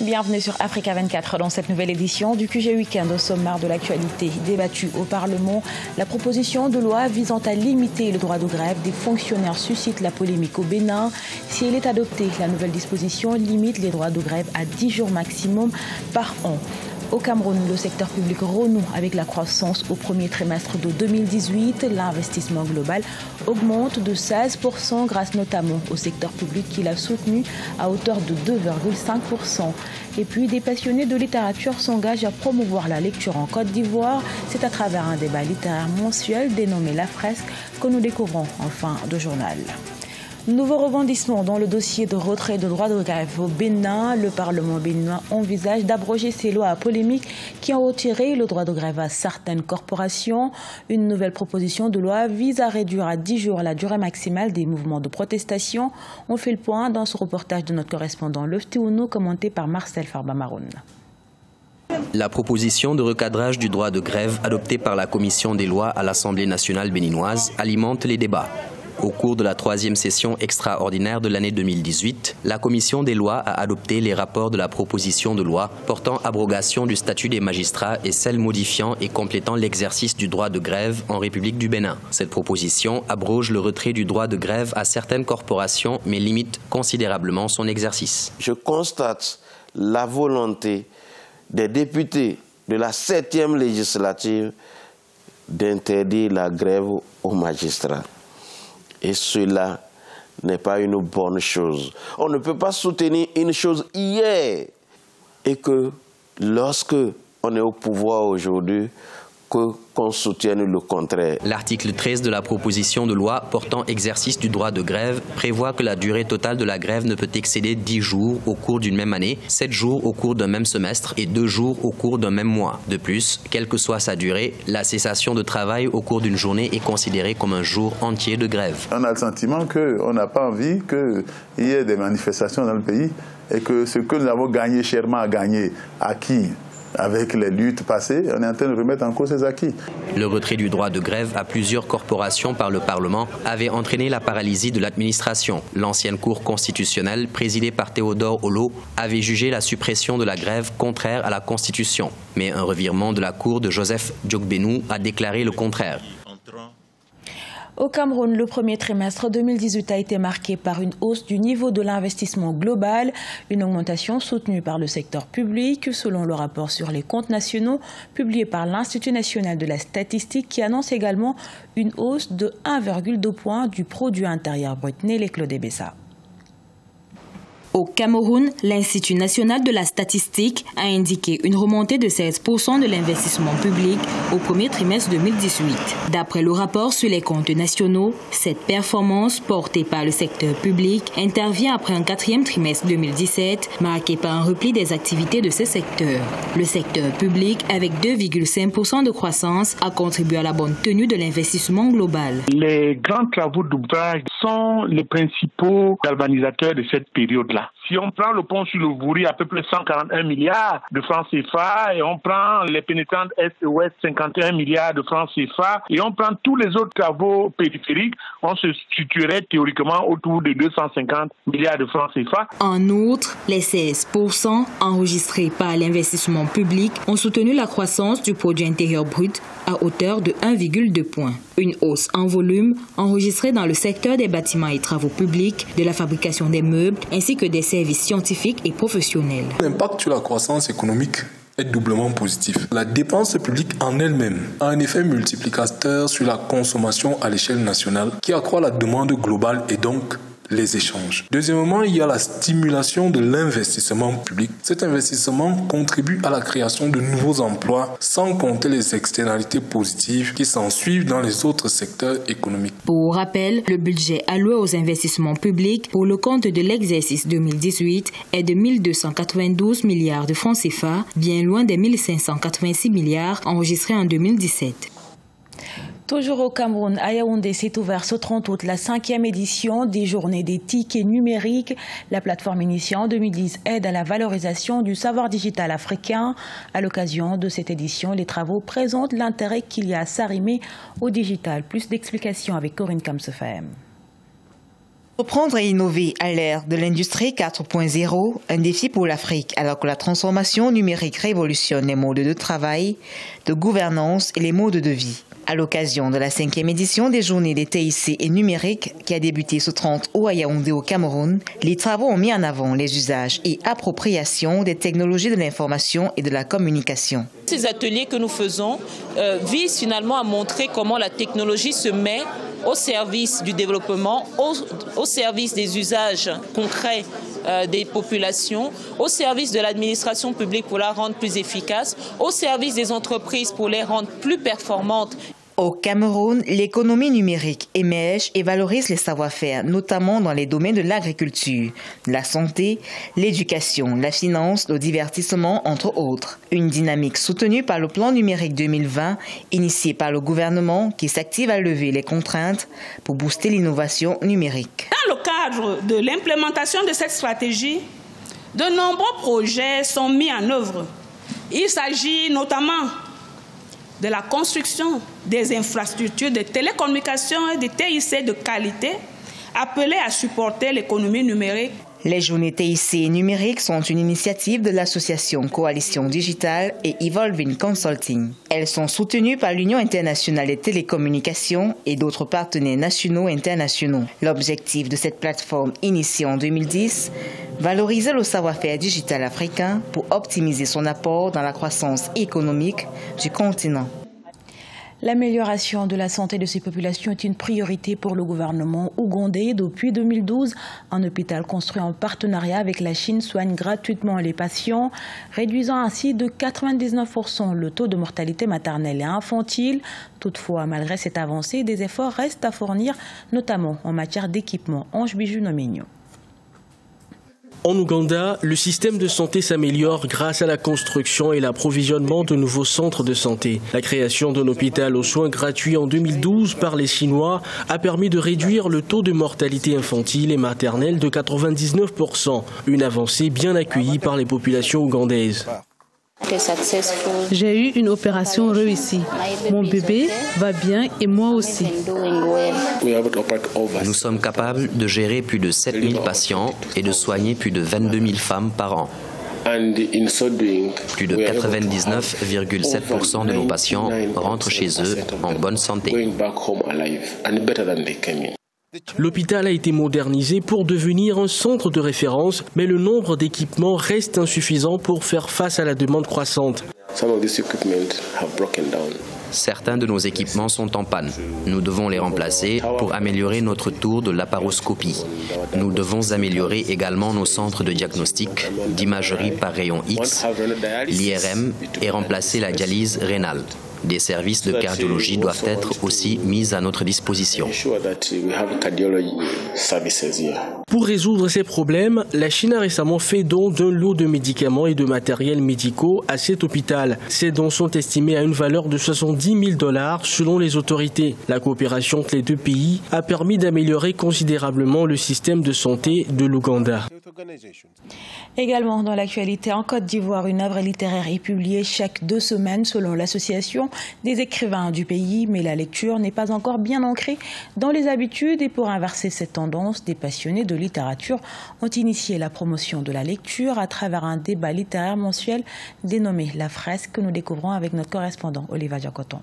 Bienvenue sur Africa 24 dans cette nouvelle édition du QG Week-end. Au sommaire de l'actualité débattue au Parlement, la proposition de loi visant à limiter le droit de grève des fonctionnaires suscite la polémique au Bénin. Si elle est adoptée, la nouvelle disposition limite les droits de grève à 10 jours maximum par an. Au Cameroun, le secteur public renoue avec la croissance au premier trimestre de 2018. L'investissement global augmente de 16% grâce notamment au secteur public qui l'a soutenu à hauteur de 2,5%. Et puis, des passionnés de littérature s'engagent à promouvoir la lecture en Côte d'Ivoire. C'est à travers un débat littéraire mensuel dénommé La Fresque que nous découvrons en fin de journal. Nouveau rebondissement dans le dossier de retrait de droits de grève au Bénin. Le Parlement béninois envisage d'abroger ces lois à polémique qui ont retiré le droit de grève à certaines corporations. Une nouvelle proposition de loi vise à réduire à 10 jours la durée maximale des mouvements de protestation. On fait le point dans ce reportage de notre correspondant Lefty Ouno, commenté par Marcel Farba-Maroun. La proposition de recadrage du droit de grève adoptée par la Commission des lois à l'Assemblée nationale béninoise alimente les débats. Au cours de la 3e session extraordinaire de l'année 2018, la Commission des lois a adopté les rapports de la proposition de loi portant abrogation du statut des magistrats et celle modifiant et complétant l'exercice du droit de grève en République du Bénin. Cette proposition abroge le retrait du droit de grève à certaines corporations mais limite considérablement son exercice. Je constate la volonté des députés de la 7e législature d'interdire la grève aux magistrats. Et cela n'est pas une bonne chose. On ne peut pas soutenir une chose hier et que lorsque on est au pouvoir aujourd'hui, qu'on soutienne le contraire. L'article 13 de la proposition de loi portant exercice du droit de grève prévoit que la durée totale de la grève ne peut excéder 10 jours au cours d'une même année, 7 jours au cours d'un même semestre et 2 jours au cours d'un même mois. De plus, quelle que soit sa durée, la cessation de travail au cours d'une journée est considérée comme un jour entier de grève. On a le sentiment qu'on n'a pas envie qu'il y ait des manifestations dans le pays et que ce que nous avons gagné chèrement acquis avec les luttes passées, on est en train de remettre en cause ces acquis. Le retrait du droit de grève à plusieurs corporations par le Parlement avait entraîné la paralysie de l'administration. L'ancienne Cour constitutionnelle, présidée par Théodore Olo, avait jugé la suppression de la grève contraire à la Constitution. Mais un revirement de la Cour de Joseph Djokbenou a déclaré le contraire. Au Cameroun, le premier trimestre 2018 a été marqué par une hausse du niveau de l'investissement global, une augmentation soutenue par le secteur public, selon le rapport sur les comptes nationaux publié par l'Institut national de la statistique qui annonce également une hausse de 1,2 point du produit intérieur brut. Nélé Claude Bessa. Au Cameroun, l'Institut national de la statistique a indiqué une remontée de 16% de l'investissement public au premier trimestre 2018. D'après le rapport sur les comptes nationaux, cette performance portée par le secteur public intervient après un 4e trimestre 2017 marqué par un repli des activités de ce secteur. Le secteur public, avec 2,5% de croissance, a contribué à la bonne tenue de l'investissement global. Les grands travaux d'ouvrage sont les principaux galvanisateurs de cette période-là. Si on prend le pont sur le Vouri, à peu près 141 milliards de francs CFA, et on prend les pénétrantes Est et Ouest, 51 milliards de francs CFA, et on prend tous les autres travaux périphériques, on se situerait théoriquement autour de 250 milliards de francs CFA. En outre, les 16% enregistrés par l'investissement public ont soutenu la croissance du produit intérieur brut à hauteur de 1,2 points. Une hausse en volume enregistrée dans le secteur des bâtiments et travaux publics, de la fabrication des meubles, ainsi que des services scientifiques et professionnels. L'impact sur la croissance économique est doublement positif. La dépense publique en elle-même a un effet multiplicateur sur la consommation à l'échelle nationale qui accroît la demande globale et donc les échanges. Deuxièmement, il y a la stimulation de l'investissement public. Cet investissement contribue à la création de nouveaux emplois sans compter les externalités positives qui s'ensuivent dans les autres secteurs économiques. Pour rappel, le budget alloué aux investissements publics pour le compte de l'exercice 2018 est de 1 292 milliards de francs CFA, bien loin des 1 586 milliards enregistrés en 2017. Toujours au Cameroun, à Yaoundé, s'est ouvert ce 30 août la 5e édition des Journées des tickets numériques. La plateforme initiée en 2010 aide à la valorisation du savoir digital africain. À l'occasion de cette édition, les travaux présentent l'intérêt qu'il y a à s'arrimer au digital. Plus d'explications avec Corinne Kamsefem. Reprendre et innover à l'ère de l'industrie 4.0, un défi pour l'Afrique, alors que la transformation numérique révolutionne les modes de travail, de gouvernance et les modes de vie. À l'occasion de la 5e édition des Journées des TIC et numériques, qui a débuté ce 30 août à Yaoundé au Cameroun, les travaux ont mis en avant les usages et appropriations des technologies de l'information et de la communication. Ces ateliers que nous faisons visent finalement à montrer comment la technologie se met au service du développement, au service des usages concrets des populations, au service de l'administration publique pour la rendre plus efficace, au service des entreprises pour les rendre plus performantes. Au Cameroun, l'économie numérique émerge et valorise les savoir-faire, notamment dans les domaines de l'agriculture, la santé, l'éducation, la finance, le divertissement, entre autres. Une dynamique soutenue par le plan numérique 2020, initié par le gouvernement qui s'active à lever les contraintes pour booster l'innovation numérique. Dans le cadre de l'implémentation de cette stratégie, de nombreux projets sont mis en œuvre. Il s'agit notamment de la construction des infrastructures de télécommunications et de TIC de qualité appelées à supporter l'économie numérique. Les journées TIC numériques sont une initiative de l'association Coalition Digitale et Evolving Consulting. Elles sont soutenues par l'Union internationale des télécommunications et d'autres partenaires nationaux et internationaux. L'objectif de cette plateforme initiée en 2010, valoriser le savoir-faire digital africain pour optimiser son apport dans la croissance économique du continent. L'amélioration de la santé de ces populations est une priorité pour le gouvernement ougandais. Depuis 2012, un hôpital construit en partenariat avec la Chine soigne gratuitement les patients, réduisant ainsi de 99% le taux de mortalité maternelle et infantile. Toutefois, malgré cette avancée, des efforts restent à fournir, notamment en matière d'équipement. Ange Bijou Noménio. En Ouganda, le système de santé s'améliore grâce à la construction et l'approvisionnement de nouveaux centres de santé. La création d'un hôpital aux soins gratuits en 2012 par les Chinois a permis de réduire le taux de mortalité infantile et maternelle de 99%, une avancée bien accueillie par les populations ougandaises. J'ai eu une opération réussie. Mon bébé va bien et moi aussi. Nous sommes capables de gérer plus de 7000 patients et de soigner plus de 22 000 femmes par an. Plus de 99,7% de nos patients rentrent chez eux en bonne santé. L'hôpital a été modernisé pour devenir un centre de référence, mais le nombre d'équipements reste insuffisant pour faire face à la demande croissante. Certains de nos équipements sont en panne. Nous devons les remplacer pour améliorer notre tour de laparoscopie. Nous devons améliorer également nos centres de diagnostic, d'imagerie par rayon X, l'IRM et remplacer la dialyse rénale. Des services de cardiologie doivent être aussi mis à notre disposition. Pour résoudre ces problèmes, la Chine a récemment fait don d'un lot de médicaments et de matériels médicaux à cet hôpital. Ces dons sont estimés à une valeur de 70 000 $ selon les autorités. La coopération entre les deux pays a permis d'améliorer considérablement le système de santé de l'Ouganda. Également dans l'actualité, en Côte d'Ivoire, une œuvre littéraire est publiée chaque 2 semaines selon l'association des écrivains du pays, mais la lecture n'est pas encore bien ancrée dans les habitudes et pour inverser cette tendance, des passionnés de littérature ont initié la promotion de la lecture à travers un débat littéraire mensuel dénommé La Fresque que nous découvrons avec notre correspondant Oliva Diacoton.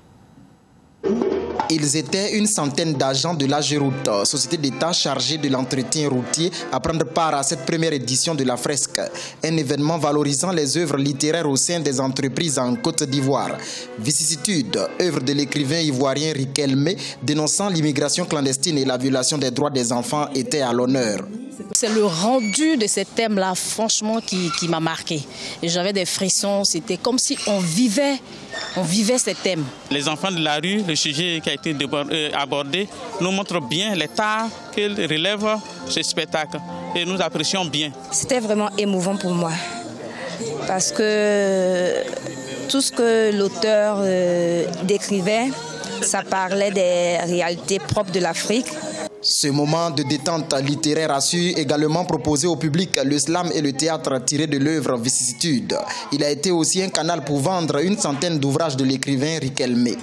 Ils étaient une centaine d'agents de l'AGEROUTE, société d'État chargée de l'entretien routier, à prendre part à cette première édition de la Fresque, un événement valorisant les œuvres littéraires au sein des entreprises en Côte d'Ivoire. Vicissitude, œuvre de l'écrivain ivoirien Riquelme, dénonçant l'immigration clandestine et la violation des droits des enfants, était à l'honneur. C'est le rendu de ces thèmes-là, franchement, qui m'a marqué. J'avais des frissons, c'était comme si on vivait ces thèmes. Les enfants de la rue, le sujet qui a été abordé, nous montre bien l'état qu'ils relèvent ce spectacle et nous apprécions bien. C'était vraiment émouvant pour moi parce que tout ce que l'auteur décrivait, ça parlait des réalités propres de l'Afrique. Ce moment de détente littéraire a su également proposer au public le slam et le théâtre tiré de l'œuvre Vicissitude. Il a été aussi un canal pour vendre une centaine d'ouvrages de l'écrivain Riquelme.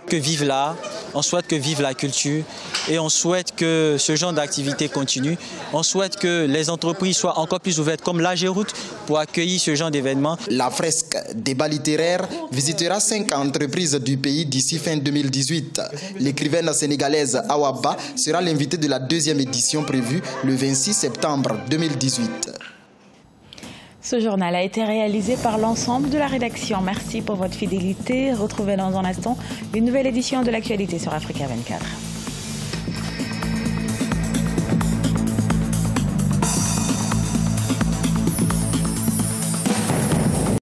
que vive l'art, on souhaite que vive la culture et on souhaite que ce genre d'activité continue. On souhaite que les entreprises soient encore plus ouvertes comme l'AGEROUTE pour accueillir ce genre d'événements. La fresque débat littéraire visitera 5 entreprises du pays d'ici fin 2018. L'écrivaine sénégalaise Awaba sera l'invitée de la 2e édition prévue le 26 septembre 2018. Ce journal a été réalisé par l'ensemble de la rédaction. Merci pour votre fidélité. Retrouvez dans un instant une nouvelle édition de l'actualité sur Africa 24.